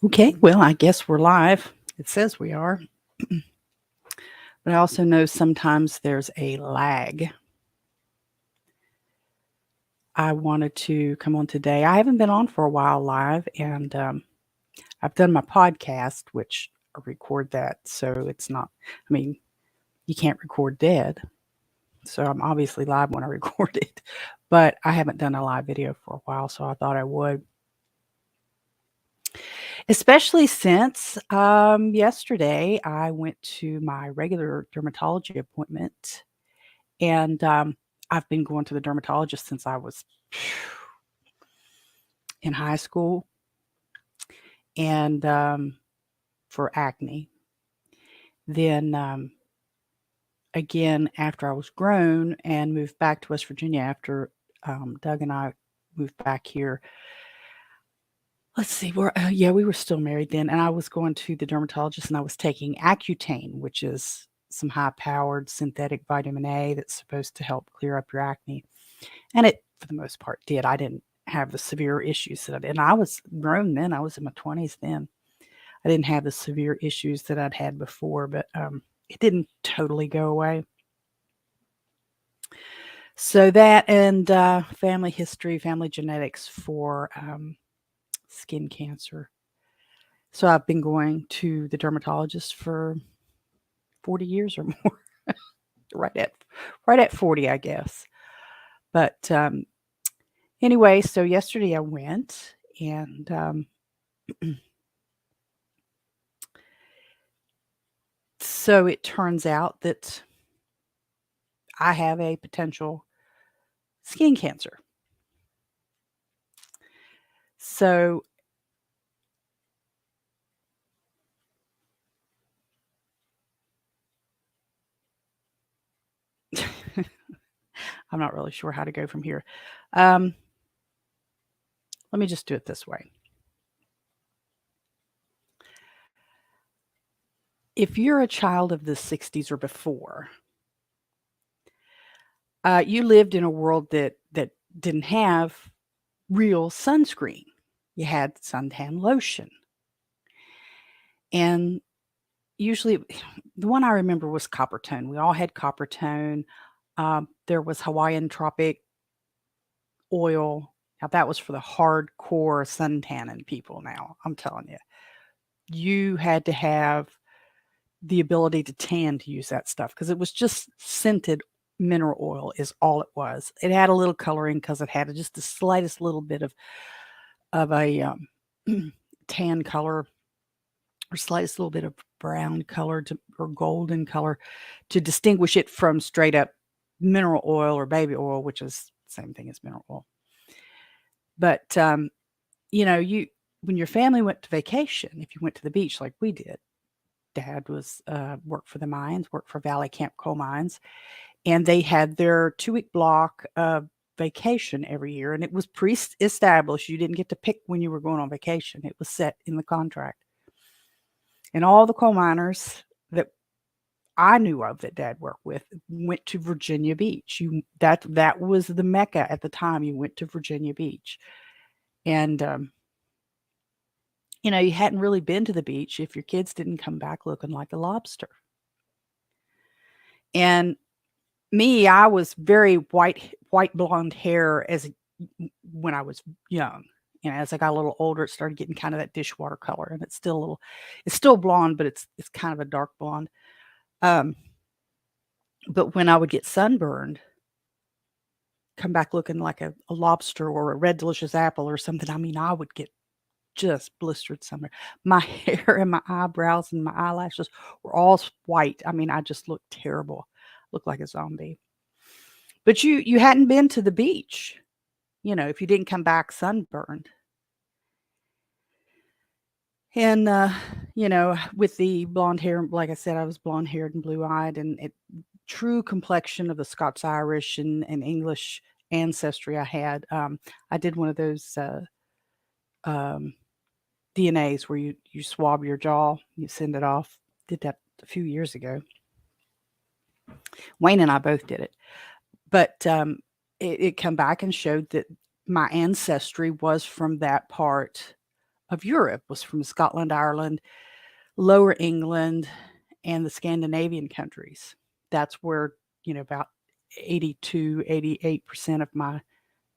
Okay, well, I guess we're live. It says we are. But I also know sometimes there's a lag. I wanted to come on today. I haven't been on for a while live, and I've done my podcast, which I record that. So it's not, I mean, you can't record dead. So I'm obviously live when I record it. But I haven't done a live video for a while, so I thought I would. Especially since yesterday I went to my regular dermatology appointment, and I've been going to the dermatologist since I was in high school, and for acne. Then again, after I was grown and moved back to West Virginia after Doug and I moved back here. Let's see, we were still married then, and I was going to the dermatologist, and I was taking Accutane, which is some high-powered synthetic vitamin A that's supposed to help clear up your acne, and it, for the most part, did. I didn't have the severe issues that I did, and I was grown then. I was in my 20s then. I didn't have the severe issues that I'd had before, but it didn't totally go away. So that and family history, family genetics for skin cancer. So I've been going to the dermatologist for 40 years or more. right at 40, I guess. But anyway, so yesterday I went, and so it turns out that I have a potential skin cancer. So I'm not really sure how to go from here. Let me just do it this way. If you're a child of the 60s or before, you lived in a world that didn't have real sunscreen. You had suntan lotion. And usually, the one I remember was Coppertone. We all had Coppertone. There was Hawaiian Tropic oil. Now, that was for the hardcore suntanning people now, I'm telling you. You had to have the ability to tan to use that stuff because it was just scented mineral oil is all it was. It had a little coloring because it had just the slightest little bit of a tan color or slightest little bit of brown color or golden color to distinguish it from straight up mineral oil or baby oil, which is the same thing as mineral oil. But when your family went to vacation, if you went to the beach like we did, Dad was worked for the mines, worked for Valley Camp Coal Mines, and they had their 2-week block of vacation every year, and it was pre-established. You didn't get to pick when you were going on vacation. It was set in the contract. And all the coal miners that I knew of that Dad worked with went to Virginia Beach. That was the mecca at the time. You went to Virginia Beach, and you hadn't really been to the beach if your kids didn't come back looking like a lobster. And me, I was very white blonde hair when I was young. As I got a little older, it started getting kind of that dishwater color, and it's still blonde, but it's kind of a dark blonde. But when I would get sunburned, come back looking like a lobster or a red delicious apple or something, I would get just blistered somewhere. My hair and my eyebrows and my eyelashes were all white. I just looked terrible. Looked like a zombie. But you hadn't been to the beach, if you didn't come back sunburned. And, with the blonde hair, like I said, I was blonde haired and blue eyed, and true complexion of the Scots Irish and English ancestry I had. I did one of those DNAs where you swab your jaw, you send it off. Did that a few years ago. Wayne and I both did it. But it come back and showed that my ancestry was from that part of Europe was from Scotland, Ireland, Lower England, and the Scandinavian countries. That's where, about 82, 88% of my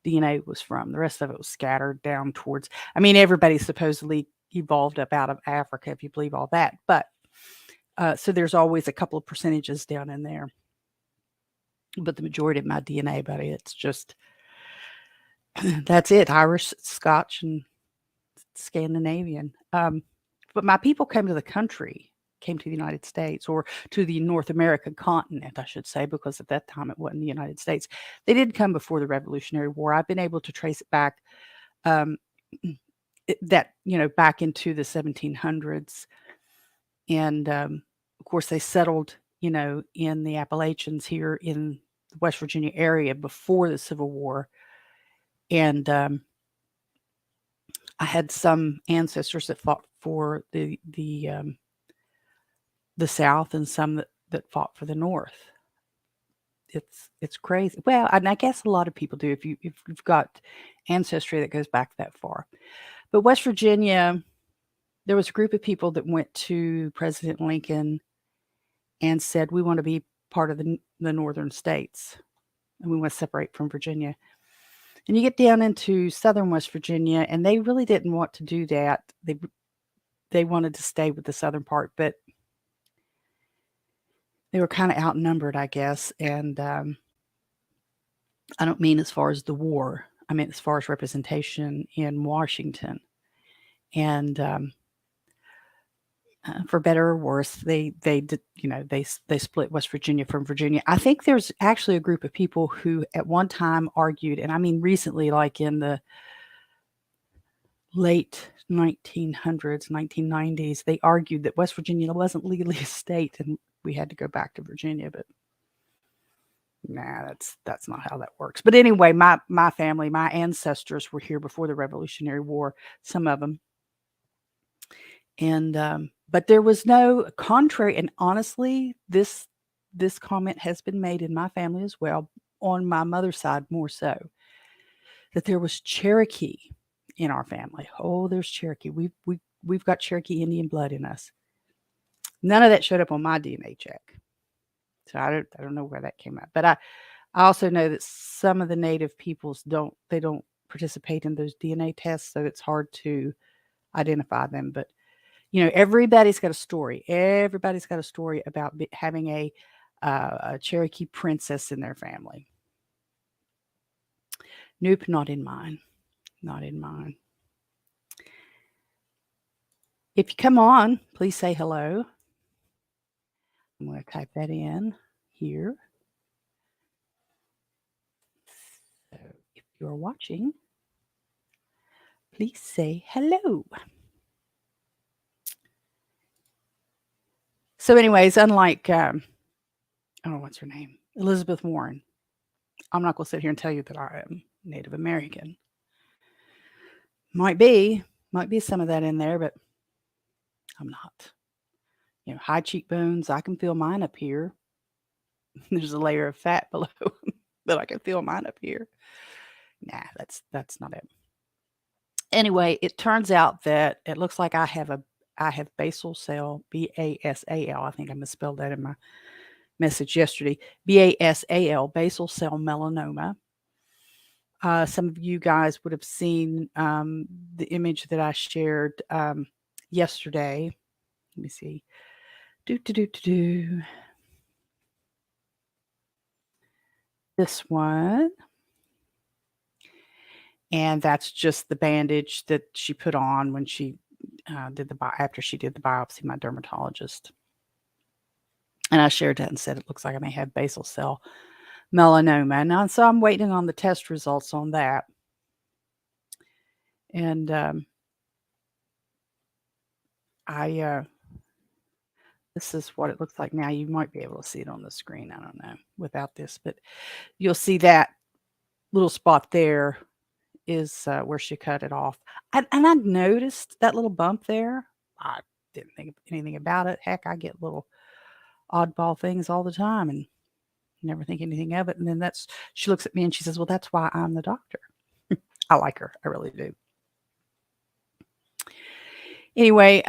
DNA was from. The rest of it was scattered down towards, everybody supposedly evolved up out of Africa, if you believe all that. But so there's always a couple of percentages down in there. But the majority of my DNA, buddy, it's just, that's it, Irish, Scotch, and Scandinavian. But my people came to the United States, or to the North American continent, I should say, because at that time it wasn't the United States. They did come before the Revolutionary War. I've been able to trace it back, um, back into the 1700s. And of course, they settled, in the Appalachians here in the West Virginia area before the Civil War. And I had some ancestors that fought for the South, and some that fought for the North. It's crazy. Well, and I guess a lot of people do if you've got ancestry that goes back that far. But West Virginia, there was a group of people that went to President Lincoln and said, we want to be part of the northern states, and we want to separate from Virginia. And you get down into southern West Virginia, and they really didn't want to do that. They wanted to stay with the southern part, but they were kind of outnumbered, I guess. And I don't mean as far as the war. I mean as far as representation in Washington. And for better or worse, they did, they split West Virginia from Virginia. I think there's actually a group of people who at one time argued, and I mean recently, like in the late 1900s, 1990s, they argued that West Virginia wasn't legally a state and we had to go back to Virginia. But nah, that's not how that works. But anyway, my family, my ancestors were here before the Revolutionary War, some of them. And but there was no contrary, and honestly, this comment has been made in my family as well, on my mother's side more so, that there was Cherokee in our family. Oh, there's Cherokee. We've got Cherokee Indian blood in us. None of that showed up on my DNA check, so I don't know where that came out. But I also know that some of the native peoples don't participate in those DNA tests, so it's hard to identify them. But everybody's got a story. Everybody's got a story about having a Cherokee princess in their family. Nope, not in mine. Not in mine. If you come on, please say hello. I'm going to type that in here. So if you're watching, please say hello. So anyways, unlike, what's her name? Elizabeth Warren. I'm not going to sit here and tell you that I am Native American. Might be some of that in there, but I'm not. High cheekbones, I can feel mine up here. There's a layer of fat below, but I can feel mine up here. Nah, that's not it. Anyway, it turns out that it looks like I have basal cell, BASAL. I think I misspelled that in my message yesterday. BASAL, basal cell melanoma. Some of you guys would have seen the image that I shared yesterday. Let me see. This one. And that's just the bandage that she put on when she after she did the biopsy, my dermatologist. And I shared that and said, it looks like I may have basal cell melanoma. Now, so I'm waiting on the test results on that. And this is what it looks like now. You might be able to see it on the screen. I don't know without this, but you'll see that little spot there is where she cut it off. And I noticed that little bump there. I didn't think anything about it. Heck, I get little oddball things all the time and never think anything of it. And then she looks at me and she says, well, that's why I'm the doctor. I like her. I really do. Anyway,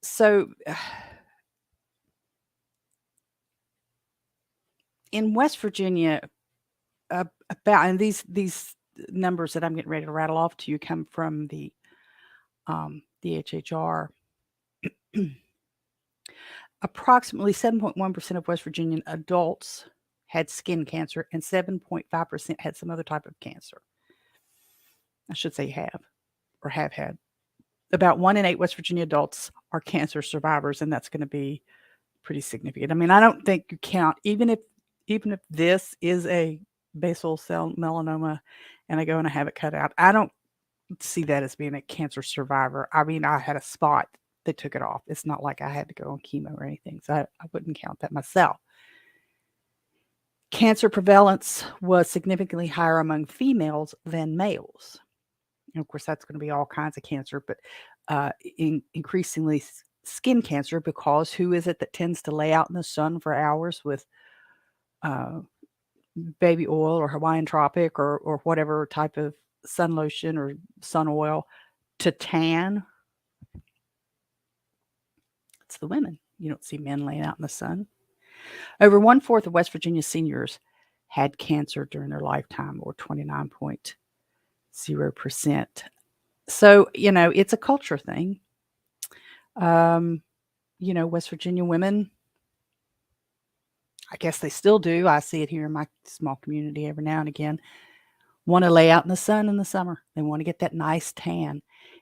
so in West Virginia, about and these numbers that I'm getting ready to rattle off to you come from the HHR. Approximately 7.1% of West Virginian adults had skin cancer, and 7.5% had some other type of cancer. I should say have or have had. About 1 in 8 West Virginia adults are cancer survivors, and that's going to be pretty significant. I mean, I don't think you count, even if this is a basal cell melanoma and I go and I have it cut out, I don't see that as being a cancer survivor. I mean, I had a spot, they took it off. It's not like I had to go on chemo or anything, so I wouldn't count that myself. Cancer prevalence was significantly higher among females than males. And of course, that's going to be all kinds of cancer, but increasingly skin cancer, because who is it that tends to lay out in the sun for hours with uh, baby oil or Hawaiian Tropic or whatever type of sun lotion or sun oil to tan? It's the women. You don't see men laying out in the sun. Over 1/4 of West Virginia seniors had cancer during their lifetime, or 29.0%. So, it's a culture thing. Um, West Virginia women, I guess they still do. I see it here in my small community every now and again. Want to lay out in the sun in the summer. They want to get that nice tan.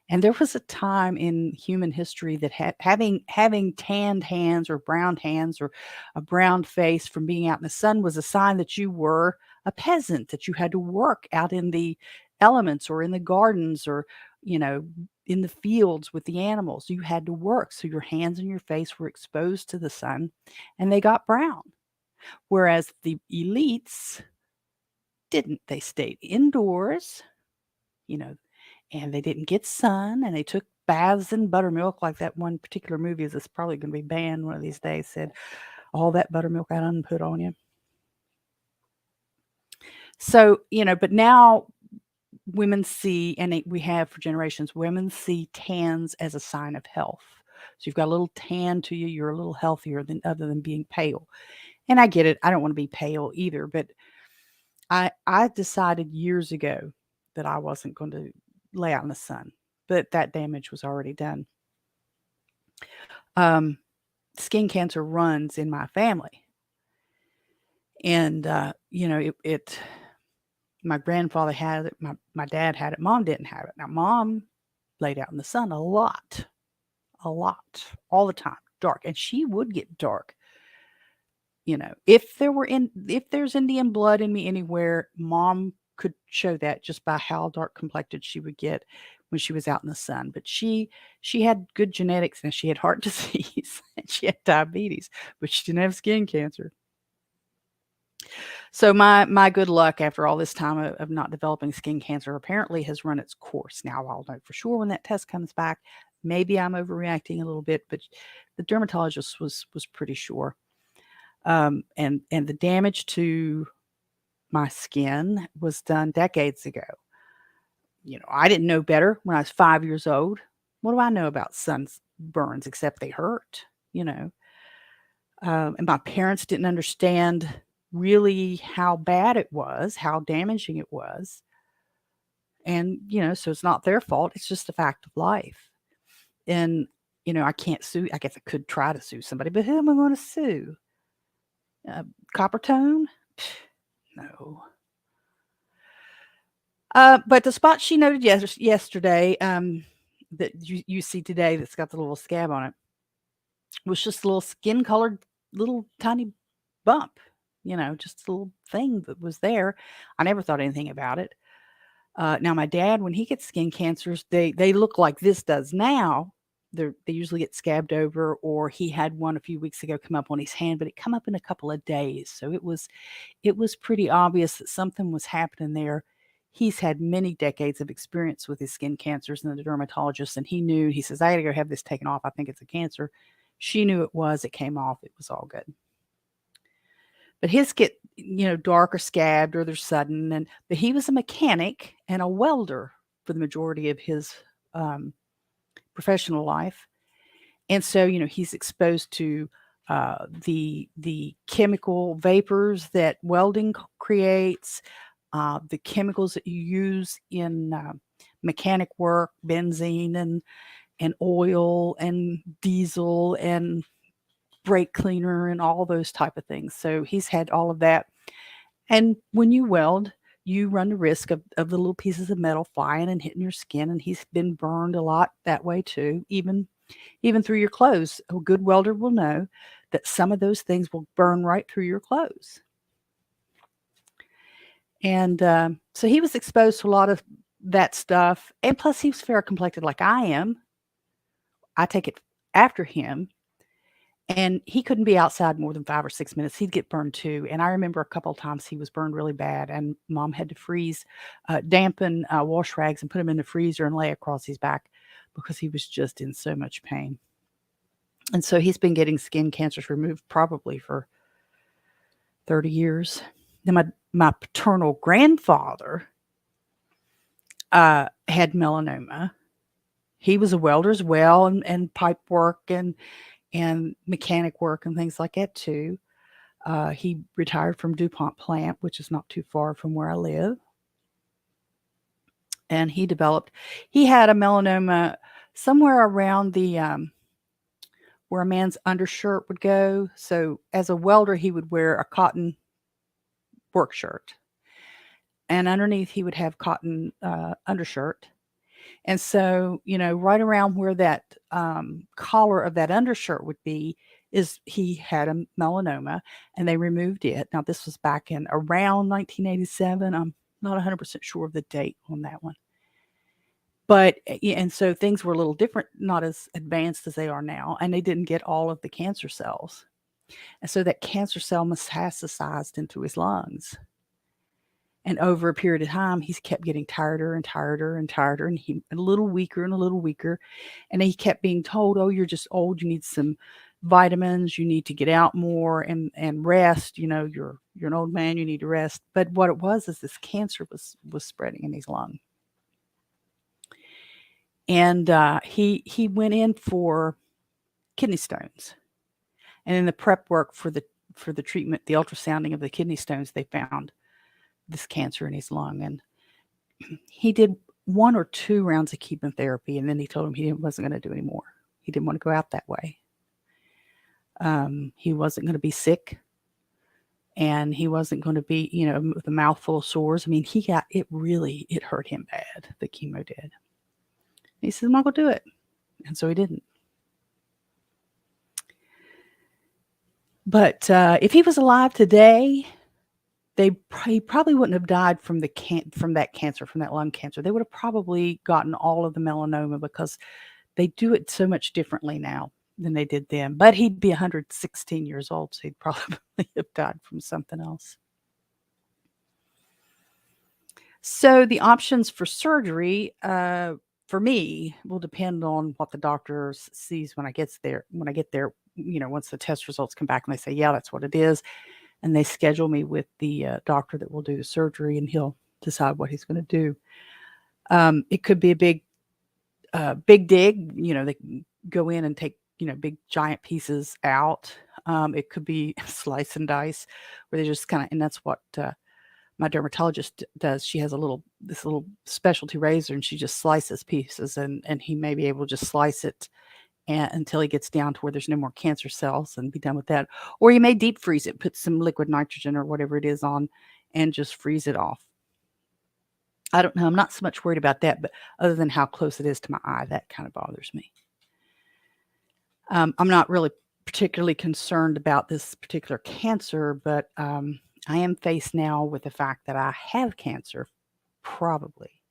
And there was a time in human history that having tanned hands or browned hands or a brown face from being out in the sun was a sign that you were a peasant, that you had to work out in the elements or in the gardens or, you know, in the fields with the animals. You had to work. So your hands and your face were exposed to the sun and they got brown. Whereas the elites didn't. They stayed indoors, you know, and they didn't get sun, and they took baths in buttermilk, like that one particular movie that's probably going to be banned one of these days said, all that buttermilk I done put on you. So, but now women see, and we have for generations, women see tans as a sign of health. So you've got a little tan to you, you're a little healthier than other than being pale. And I get it. I don't want to be pale either, but I decided years ago that I wasn't going to lay out in the sun, but that damage was already done. Skin cancer runs in my family, and my grandfather had it, my dad had it, mom didn't have it. Now, mom laid out in the sun a lot, all the time, dark, and she would get dark. If there's Indian blood in me anywhere, mom could show that just by how dark complected she would get when she was out in the sun. But she had good genetics, and she had heart disease and she had diabetes, but she didn't have skin cancer. So my good luck after all this time of not developing skin cancer apparently has run its course. Now I'll know for sure when that test comes back. Maybe I'm overreacting a little bit, but the dermatologist was pretty sure. And the damage to my skin was done decades ago. I didn't know better when I was 5 years old. What do I know about sunburns except they hurt? And my parents didn't understand really how bad it was, how damaging it was. And, so it's not their fault. It's just a fact of life. And, I can't sue. I guess I could try to sue somebody, but who am I going to sue? Copper tone? No. But the spot she noted yesterday, that you see today, that's got the little scab on it, was just a little skin-colored little tiny bump, just a little thing that was there. I never thought anything about it. Now my dad, when he gets skin cancers, they look like this does now. They usually get scabbed over, or he had one a few weeks ago come up on his hand, but it come up in a couple of days. So it was pretty obvious that something was happening there. He's had many decades of experience with his skin cancers and the dermatologist, and he says, I got to go have this taken off. I think it's a cancer. She knew it was. It came off. It was all good. But his get, dark or scabbed or they're sudden. But he was a mechanic and a welder for the majority of his professional life. And so, he's exposed to the chemical vapors that welding creates, the chemicals that you use in mechanic work, benzene and oil and diesel and brake cleaner and all those type of things. So he's had all of that. And when you weld, you run the risk of the little pieces of metal flying and hitting your skin. And he's been burned a lot that way too, even through your clothes. A good welder will know that some of those things will burn right through your clothes. And so he was exposed to a lot of that stuff. And plus, he was fair complected like I am. I take it after him. And he couldn't be outside more than 5 or 6 minutes. He'd get burned too. And I remember a couple of times he was burned really bad, and mom had to dampen wash rags and put him in the freezer and lay across his back because he was just in so much pain. And so he's been getting skin cancers removed probably for 30 years. Then my paternal grandfather had melanoma. He was a welder as well, and pipe work and mechanic work and things like that too. He retired from DuPont plant, which is not too far from where I live. And he had a melanoma somewhere around the where a man's undershirt would go. So as a welder, he would wear a cotton work shirt, and underneath he would have cotton undershirt. And so, right around where that collar of that undershirt would be, he had a melanoma, and they removed it. Now, this was back in around 1987. I'm not 100% sure of the date on that one. But, and so things were a little different, not as advanced as they are now, and they didn't get all of the cancer cells. And so that cancer cell metastasized into his lungs. And over a period of time, he's kept getting tireder and tireder and tireder, and a little weaker and a little weaker. And he kept being told, "Oh, you're just old. You need some vitamins. You need to get out more and rest. You're an old man. You need to rest." But what it was is this cancer was spreading in his lung. And he went in for kidney stones, and in the prep work for the treatment, the ultrasounding of the kidney stones, they found this cancer in his lung. And he did 1 or 2 rounds of chemotherapy, and then he told him he wasn't going to do any more. He didn't want to go out that way. He wasn't going to be sick, and he wasn't going to be, with a mouthful of sores. I mean, it hurt him bad. The chemo did. He said, "I'm not going to do it." And so he didn't. But if he was alive today, he probably wouldn't have died from that cancer, from that lung cancer. They would have probably gotten all of the melanoma, because they do it so much differently now than they did then. But he'd be 116 years old, so he'd probably have died from something else. So the options for surgery, for me, will depend on what the doctor sees when I get there. Once the test results come back and they say, "Yeah, that's what it is," and they schedule me with the doctor that will do the surgery, and he'll decide what he's going to do. It could be a big dig. They can go in and take big giant pieces out. It could be slice and dice, where they just kind of, and that's what my dermatologist does. She has this little specialty razor, and she just slices pieces, and he may be able to just slice it until he gets down to where there's no more cancer cells and be done with that. Or you may deep freeze it, put some liquid nitrogen or whatever it is on, and just freeze it off. I don't know. I'm not so much worried about that, but other than how close it is to my eye, that kind of bothers me. I'm not really particularly concerned about this particular cancer, but I am faced now with the fact that I have cancer, probably.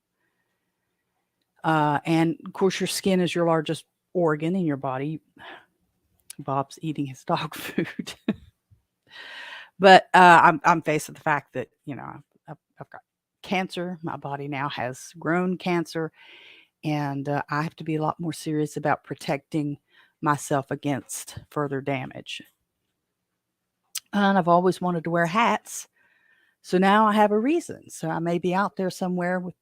And of course, your skin is your largest organ in your body. Bob's eating his dog food. But I'm faced with the fact that, I've got cancer. My body now has grown cancer, and I have to be a lot more serious about protecting myself against further damage. And I've always wanted to wear hats, so now I have a reason. So I may be out there somewhere with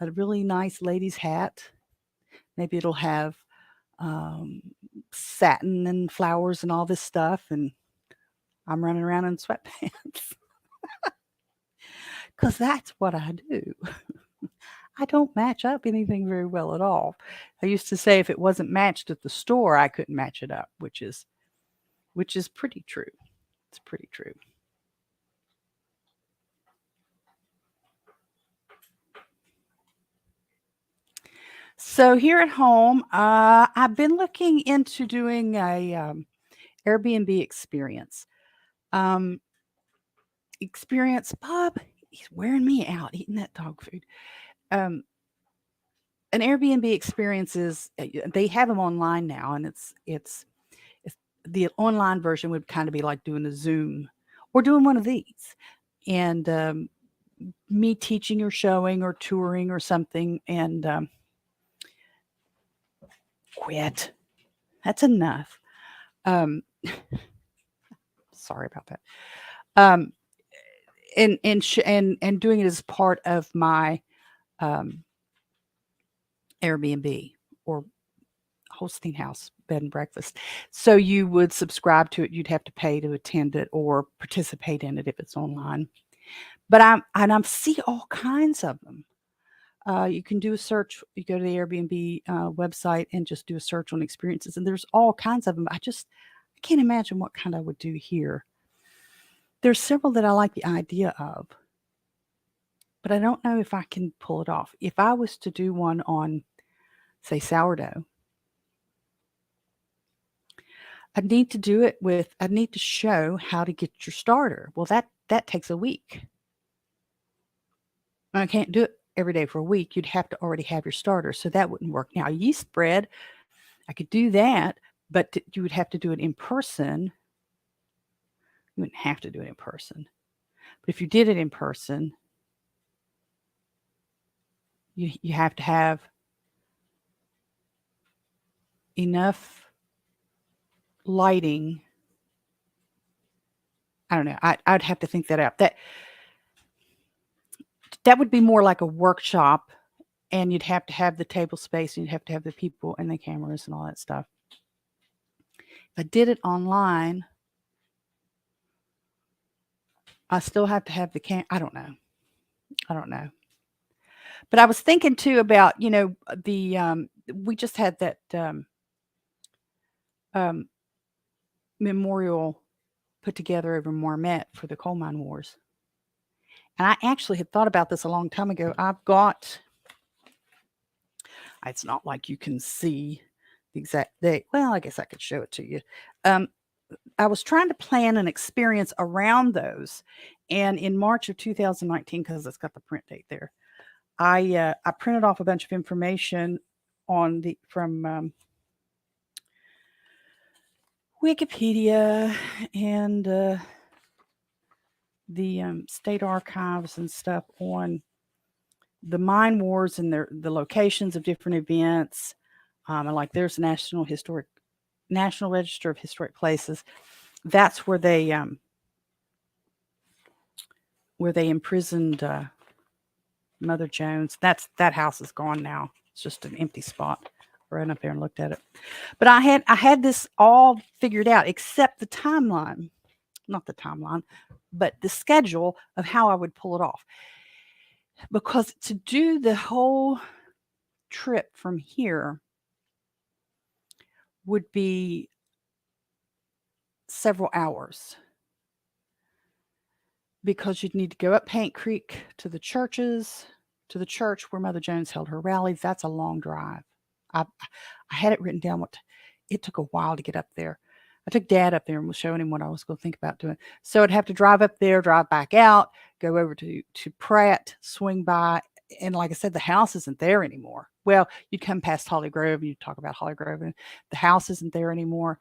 a really nice lady's hat. Maybe it'll have um, satin and flowers and all this stuff, and I'm running around in sweatpants because that's what I do. I don't match up anything very well at all. I used to say if it wasn't matched at the store, I couldn't match it up, which is pretty true. It's pretty true. So here at home, I've been looking into doing a Airbnb um, experience. Bob, he's wearing me out eating that dog food. Um, an Airbnb experience is they have them online now, and it's the online version would kind of be like doing a Zoom or doing one of these, and me teaching or showing or touring or something, and quit. That's enough. Um, sorry about that. Um, and doing it as part of my um, Airbnb or Holstein House bed and breakfast. So you would subscribe to it. You'd have to pay to attend it or participate in it if it's online. But I see all kinds of them. You can do a search. You go to the Airbnb website and just do a search on experiences, and there's all kinds of them. I can't imagine what kind I would do here. There's several that I like the idea of, but I don't know if I can pull it off. If I was to do one on, say, sourdough, I'd need to show how to get your starter. Well, that takes a week. I can't do it every day for a week. You'd have to already have your starter, so that wouldn't work. Now, yeast bread, I could do that, but you would have to do it in person. You wouldn't have to do it in person. But if you did it in person, you have to have enough lighting. I don't know. I'd have to think that out. That would be more like a workshop, and you'd have to have the table space, and you'd have to have the people and the cameras and all that stuff. If I did it online, I still have to have the I don't know. I don't know. But I was thinking too about, the we just had that um, memorial put together over Marmette for the coal mine wars. And I actually had thought about this a long time ago. It's not like you can see the exact date. Well, I guess I could show it to you. I was trying to plan an experience around those. And in March of 2019, because it's got the print date there, I printed off a bunch of information from Wikipedia and the state archives and stuff on the mine wars and the locations of different events. And like there's the National Register of Historic Places. That's where they imprisoned Mother Jones. That house is gone now. It's just an empty spot. I ran up there and looked at it. But I had this all figured out except the timeline. Not the timeline, but the schedule of how I would pull it off. Because to do the whole trip from here would be several hours. Because you'd need to go up Paint Creek to the church where Mother Jones held her rallies. That's a long drive. I had it written down. It took a while to get up there. I took Dad up there and was showing him what I was going to think about doing. So I'd have to drive up there, drive back out, go over to Pratt, swing by, and like I said, the house isn't there anymore. Well, you'd come past Holly Grove, and you'd talk about Holly Grove, and the house isn't there anymore.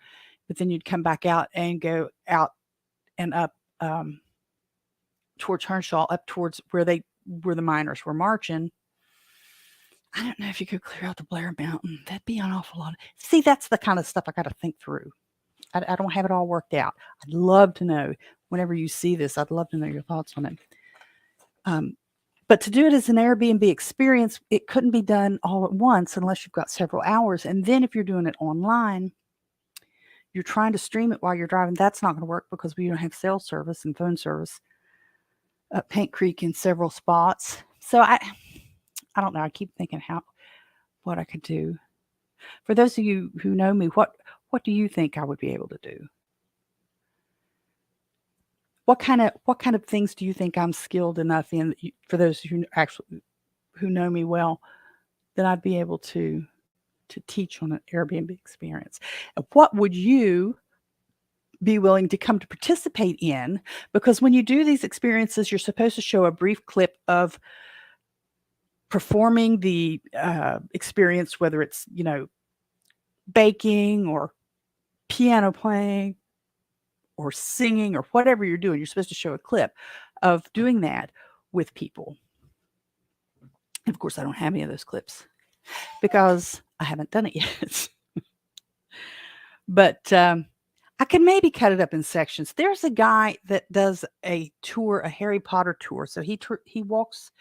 But then you'd come back out and go out and up towards Hernshaw, up towards where the miners were marching. I don't know if you could clear out the Blair Mountain. That'd be an awful lot. See, that's the kind of stuff I got to think through. I don't have it all worked out. I'd love to know, whenever you see this, I'd love to know your thoughts on it. But to do it as an Airbnb experience, it couldn't be done all at once unless you've got several hours. And then if you're doing it online, you're trying to stream it while you're driving. That's not going to work because we don't have cell service and phone service at Paint Creek in several spots. So I don't know. I keep thinking what I could do. For those of you who know me, what do you think I would be able to do? What kind of things do you think I'm skilled enough in, for those who actually who know me well, that I'd be able to teach on an Airbnb experience? And what would you be willing to come to participate in? Because when you do these experiences, you're supposed to show a brief clip of performing the experience, whether it's, baking or piano playing or singing or whatever you're doing. You're supposed to show a clip of doing that with people. And of course, I don't have any of those clips because I haven't done it yet. But I can maybe cut it up in sections. There's a guy that does a tour, a Harry Potter tour. So he walks.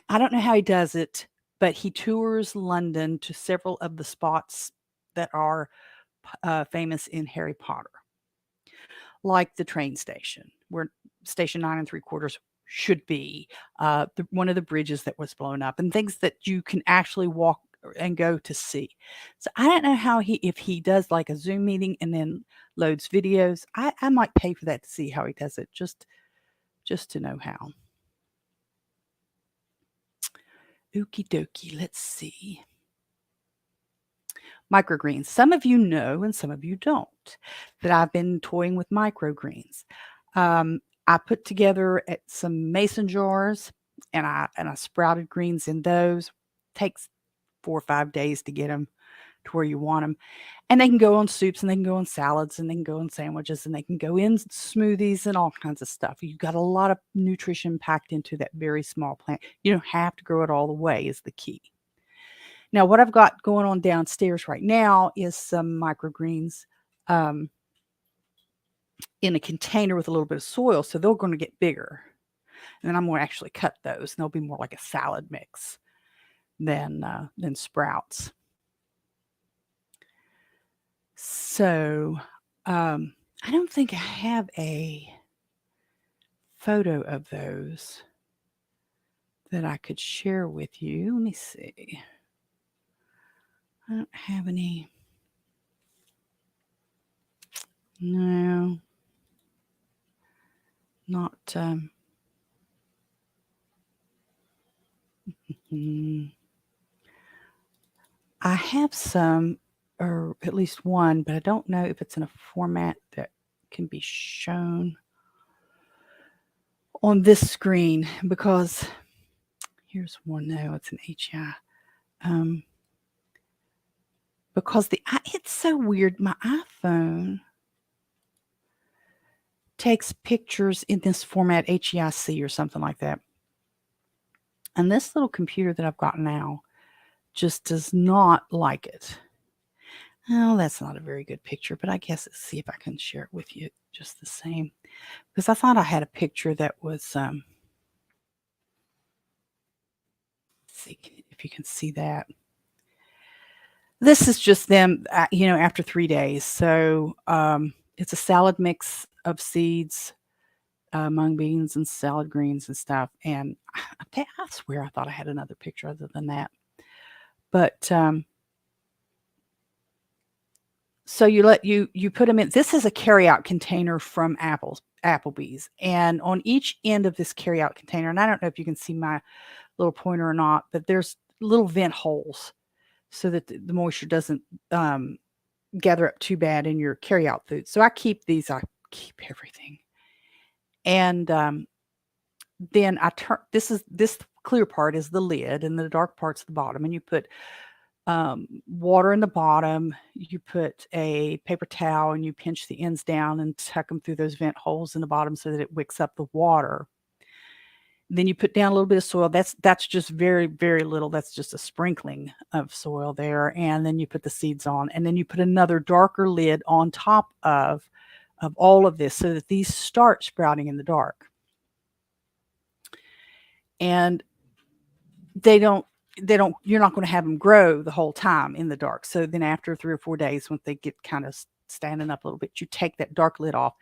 I don't know how he does it, but he tours London to several of the spots that are famous in Harry Potter, like the train station, where station 9 3/4 should be, one of the bridges that was blown up, and things that you can actually walk and go to see. So I don't know how if he does like a Zoom meeting and then loads videos. I might pay for that to see how he does it, just to know how. Okie dokie, let's see. Microgreens. Some of you know and some of you don't that I've been toying with microgreens. I put together some mason jars and I sprouted greens in those. Takes 4 or 5 days to get them to where you want them. And they can go on soups and they can go on salads and they can go on sandwiches and they can go in smoothies and all kinds of stuff. You've got a lot of nutrition packed into that very small plant. You don't have to grow it all the way is the key. Now, what I've got going on downstairs right now is some microgreens in a container with a little bit of soil, so they're going to get bigger. And then I'm going to actually cut those, and they'll be more like a salad mix than sprouts. So I don't think I have a photo of those that I could share with you. Let me see. I don't have any. No, not. I have some, or at least one, but I don't know if it's in a format that can be shown on this screen because here's one. No, it's an HI. Because it's so weird. My iPhone takes pictures in this format, HEIC or something like that. And this little computer that I've got now just does not like it. Oh, that's not a very good picture, but I guess let's see if I can share it with you just the same. Because I thought I had a picture that was, see if you can see that. This is just them, after 3 days. So it's a salad mix of seeds, mung beans and salad greens and stuff. And I swear I thought I had another picture other than that. But so you put them in. This is a carryout container from Applebee's, and on each end of this carryout container, and I don't know if you can see my little pointer or not, but there's little vent holes so that the moisture doesn't gather up too bad in your carryout food. So I keep everything, and then I turn. This clear part is the lid, and the dark part's the bottom, and you put water in the bottom. You put a paper towel and you pinch the ends down and tuck them through those vent holes in the bottom so that it wicks up the water. Then you put down a little bit of soil. That's just very, very little. That's just a sprinkling of soil there. And then you put the seeds on, and then you put another darker lid on top of all of this so that these start sprouting in the dark. and they don't you're not going to have them grow the whole time in the dark. So then after 3 or 4 days, when they get kind of standing up a little bit, you take that dark lid off,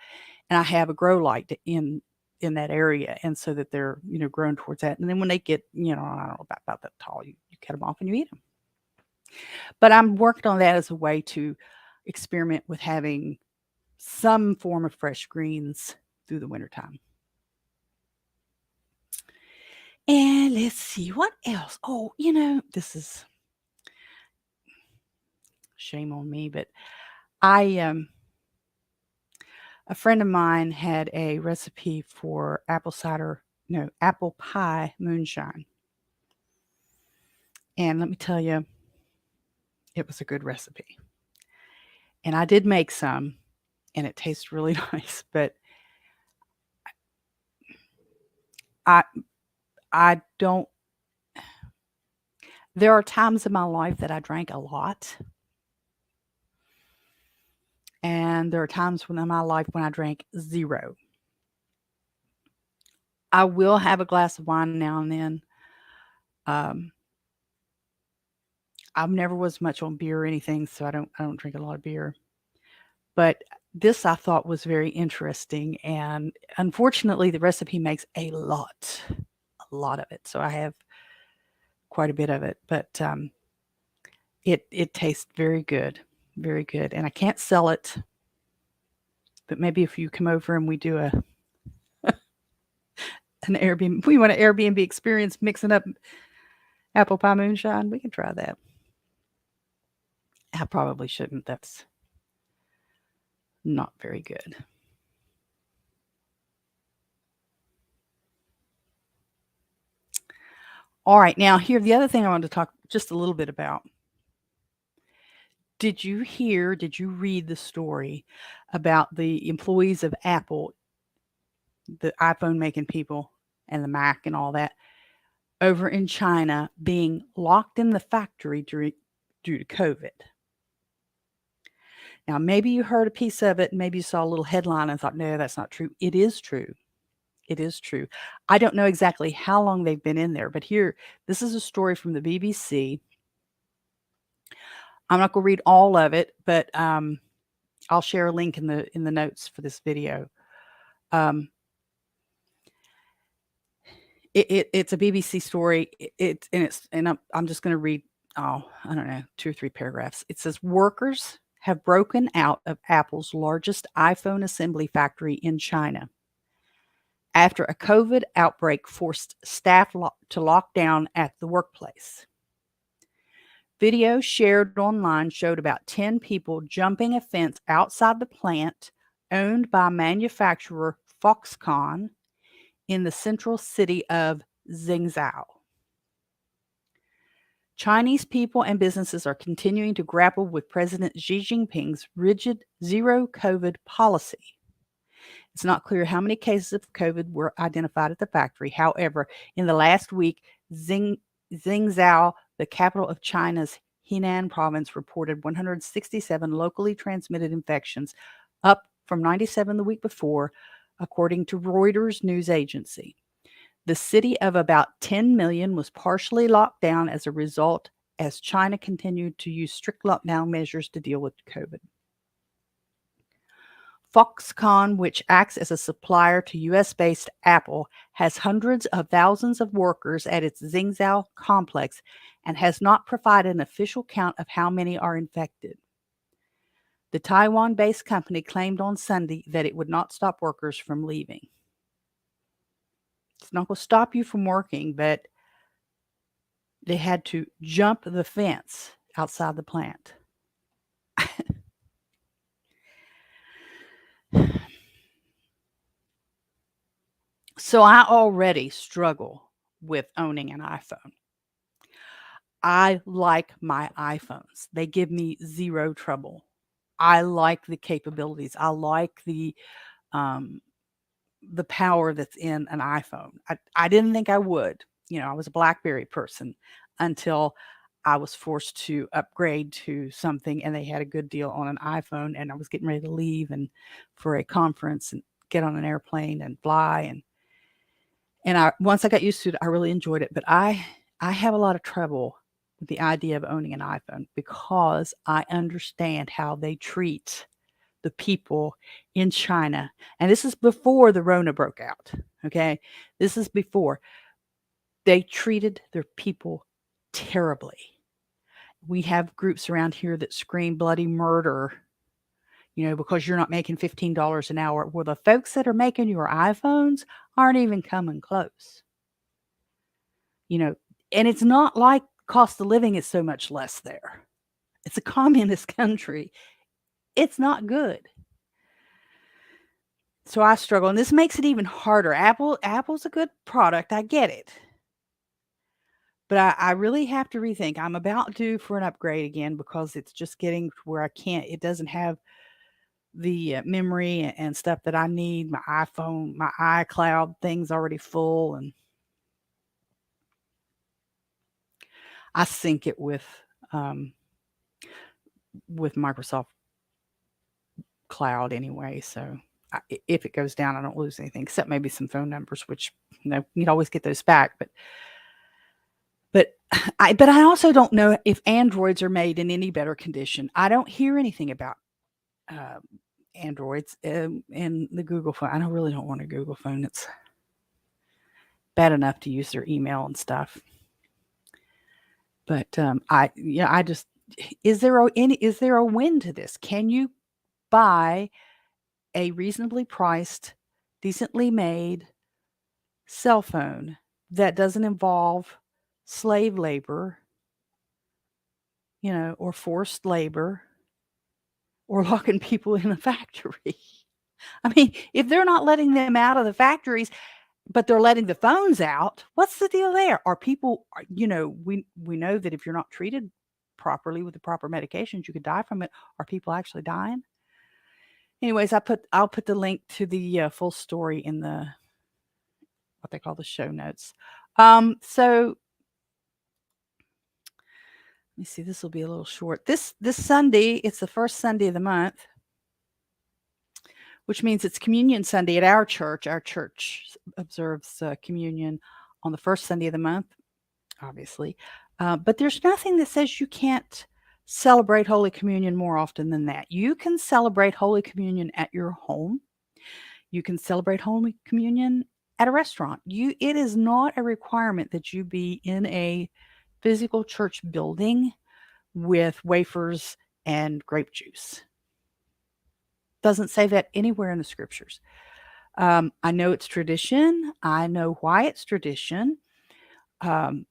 and I have a grow light in that area, and so that they're, grown towards that. And then when they get, I don't know, about that tall, you cut them off and you eat them. But I'm working on that as a way to experiment with having some form of fresh greens through the wintertime. And let's see what else. Oh, this is shame on me, but I a friend of mine had a recipe for apple pie moonshine. And let me tell you, it was a good recipe. And I did make some, and it tastes really nice, but I I don't there are times in my life that I drank a lot, and there are times in my life when I drank zero. I will have a glass of wine now and then. Um, I've never was much on beer or anything, so I don't drink a lot of beer. But this I thought was very interesting, and unfortunately, the recipe makes a lot of it. So I have quite a bit of it, but it tastes very good, and I can't sell it. But maybe if you come over and we do an Airbnb, we want an Airbnb experience mixing up apple pie moonshine, we can try that. I probably shouldn't. That's not very good. All right, now here the other thing I wanted to talk just a little bit about. Did you read the story about the employees of Apple, the iPhone making people and the Mac and all that, over in China being locked in the factory due to COVID? Now, maybe you heard a piece of it, maybe you saw a little headline and thought, no, that's not true. It is true. It is true. I don't know exactly how long they've been in there, but this is a story from the BBC. I'm not going to read all of it, but I'll share a link in the notes for this video. Um, it's a BBC story. I'm just going to read, I don't know, 2 or 3 paragraphs. It says workers have broken out of Apple's largest iPhone assembly factory in China after a COVID outbreak forced staff to lock down at the workplace. Video shared online showed about 10 people jumping a fence outside the plant owned by manufacturer Foxconn in the central city of Zhengzhou. Chinese people and businesses are continuing to grapple with President Xi Jinping's rigid zero COVID policy. It's not clear how many cases of COVID were identified at the factory. However, in the last week, Zhengzhou, the capital of China's Henan province, reported 167 locally transmitted infections, up from 97 the week before, according to Reuters news agency. The city of about 10 million was partially locked down as a result, as China continued to use strict lockdown measures to deal with COVID. Foxconn, which acts as a supplier to US-based Apple, has hundreds of thousands of workers at its Zhengzhou complex and has not provided an official count of how many are infected. The Taiwan-based company claimed on Sunday that it would not stop workers from leaving. It's not going to stop you from working, but they had to jump the fence outside the plant. So I already struggle with owning an iPhone. I like my iPhones. They give me zero trouble. I like the capabilities. I like the power that's in an iPhone. I didn't think I would. I was a BlackBerry person until I was forced to upgrade to something, and they had a good deal on an iPhone, and I was getting ready to leave and for a conference and get on an airplane and fly, and And once I got used to it, I really enjoyed it. But I have a lot of trouble with the idea of owning an iPhone because I understand how they treat the people in China. And this is before the Rona broke out. Okay. This is before they treated their people terribly. We have groups around here that scream bloody murder, because you're not making $15 an hour. Well, the folks that are making your iPhones aren't even coming close, you know, and it's not like cost of living is so much less there. It's a communist country. It's not good. So I struggle, and this makes it even harder. Apple's a good product. I get it. But I really have to rethink. I'm about due for an upgrade again because it's just getting to where it doesn't have the memory and stuff that I need. My iPhone, my iCloud thing's already full, and I sync it um, with Microsoft Cloud anyway. So if it goes down, I don't lose anything except maybe some phone numbers, which you'd always get those back. But I also don't know if Androids are made in any better condition. I don't hear anything about uh, Androids in the Google phone. I really don't want a Google phone. It's bad enough to use their email and stuff. But I just is there a win to this? Can you buy a reasonably priced, decently made cell phone that doesn't involve slave labor, or forced labor, or locking people in a factory? I mean, if they're not letting them out of the factories, but they're letting the phones out, what's the deal there? Are people, we know that if you're not treated properly with the proper medications, you could die from it. Are people actually dying? Anyways, I'll put the link to the full story in what they call the show notes. So let me see. This will be a little short. This Sunday, it's the first Sunday of the month, which means it's Communion Sunday at our church. Our church observes communion on the first Sunday of the month, obviously. But there's nothing that says you can't celebrate Holy Communion more often than that. You can celebrate Holy Communion at your home. You can celebrate Holy Communion at a restaurant. It is not a requirement that you be in a physical church building with wafers and grape juice. Doesn't say that anywhere in the scriptures. I know it's tradition. I know why it's tradition. Um,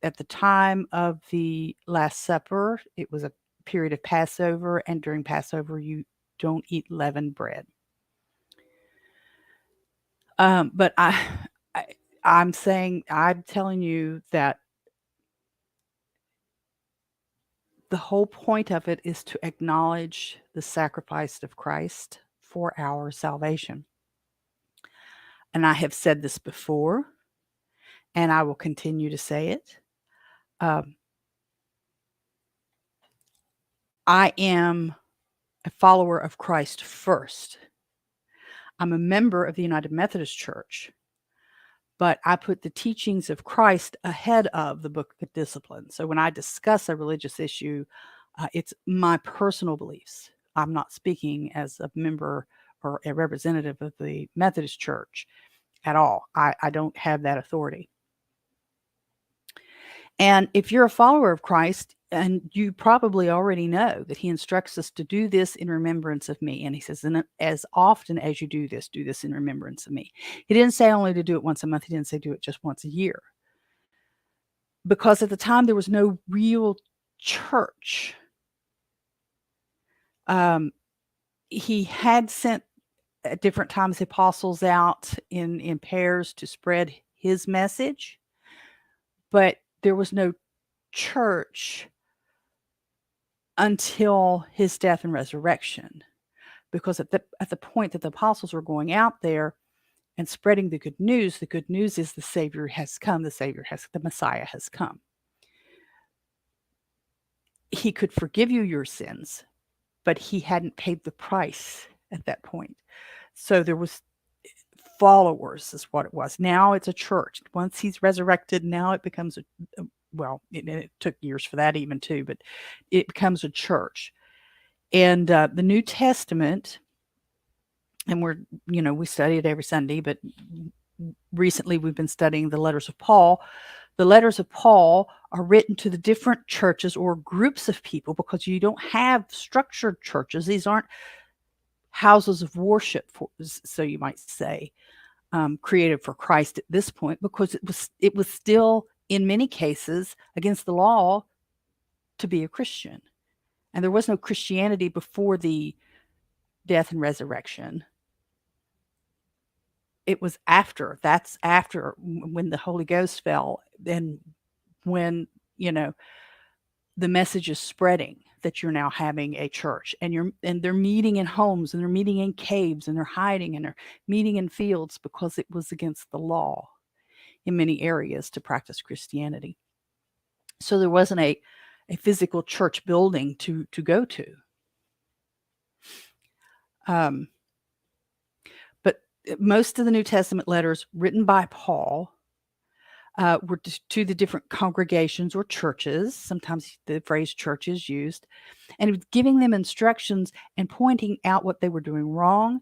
at the time of the Last Supper, it was a period of Passover, and during Passover, you don't eat leavened bread. But I'm telling you that the whole point of it is to acknowledge the sacrifice of Christ for our salvation. And I have said this before, and I will continue to say it. I am a follower of Christ first. I'm a member of the United Methodist Church, but I put the teachings of Christ ahead of the Book of Discipline. So when I discuss a religious issue, it's my personal beliefs. I'm not speaking as a member or a representative of the Methodist Church at all. I don't have that authority. And if you're a follower of Christ, and you probably already know that he instructs us to do this in remembrance of me. And he says, and as often as you do this in remembrance of me. He didn't say only to do it once a month. He didn't say do it just once a year. Because at the time, there was no real church. He had sent at different times the apostles out in pairs to spread his message. But there was no church until his death and resurrection, because at the point that the apostles were going out there and spreading the good news is the Savior has come. The Messiah has come. He could forgive you your sins, but he hadn't paid the price at that point. So there was followers is what it was. Now it's a church. Once he's resurrected, now it becomes well, it took years for that even too, but it becomes a church. And the New Testament, and we study it every Sunday, but recently we've been studying the letters of Paul. The letters of Paul are written to the different churches or groups of people, because you don't have structured churches. These aren't houses of worship, so you might say, created for Christ at this point, because it was still in many cases against the law to be a Christian, and there was no Christianity before the death and resurrection. It was after. That's after, when the Holy Ghost fell, and when the message is spreading, that you're now having a church, and they're meeting in homes, and they're meeting in caves, and they're hiding, and they're meeting in fields, because it was against the law in many areas to practice Christianity. So there wasn't a physical church building to go to. But most of the New Testament letters written by Paul were to the different congregations or churches. Sometimes the phrase church is used, and it was giving them instructions and pointing out what they were doing wrong,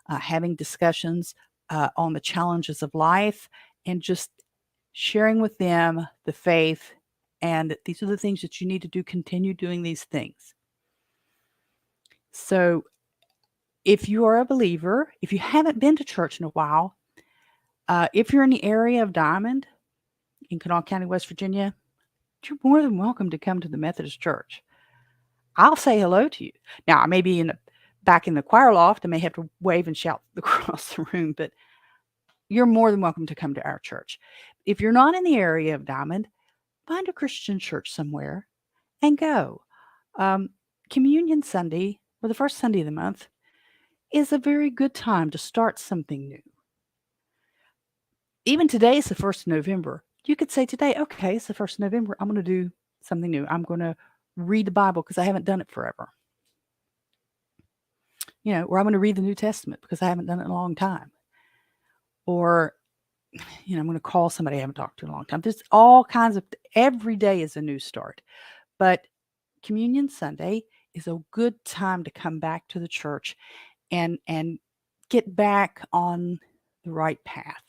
having discussions on the challenges of life, and just sharing with them the faith, and these are the things that you need to do. Continue doing these things. So if you are a believer, if you haven't been to church in a while, if you're in the area of Diamond in Kanawha County, West Virginia, you're more than welcome to come to the Methodist Church. I'll say hello to you. Now, I may be back in the choir loft. I may have to wave and shout across the room, but you're more than welcome to come to our church. If you're not in the area of Diamond, find a Christian church somewhere and go. Communion Sunday, or the first Sunday of the month, is a very good time to start something new. Even today is the 1st of November. You could say today, okay, it's the 1st of November. I'm going to do something new. I'm going to read the Bible because I haven't done it forever. Or I'm going to read the New Testament because I haven't done it in a long time. Or, I'm going to call somebody I haven't talked to in a long time. There's all kinds of, every day is a new start. But Communion Sunday is a good time to come back to the church and get back on the right path.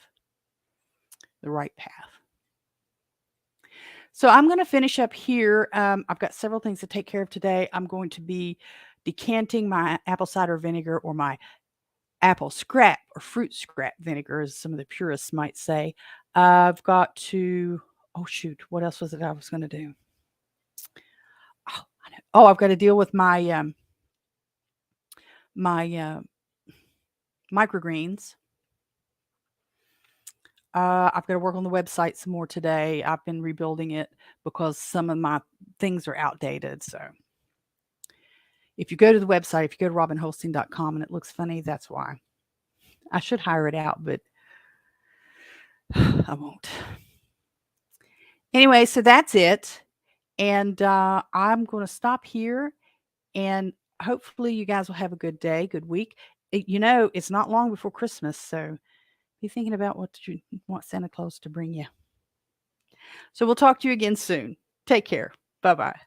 The right path. So I'm going to finish up here. I've got several things to take care of today. I'm going to be decanting my apple cider vinegar, or my apple scrap or fruit scrap vinegar, as some of the purists might say. I've got to, what else was it I was going to do? I've got to deal with my microgreens. I've got to work on the website some more today. I've been rebuilding it because some of my things are outdated. So if you go to the website, if you go to robinholstein.com and it looks funny, that's why. I should hire it out, but I won't. Anyway, so that's it. And I'm going to stop here, and hopefully you guys will have a good day, good week. It's not long before Christmas, so be thinking about what you want Santa Claus to bring you. So we'll talk to you again soon. Take care. Bye-bye.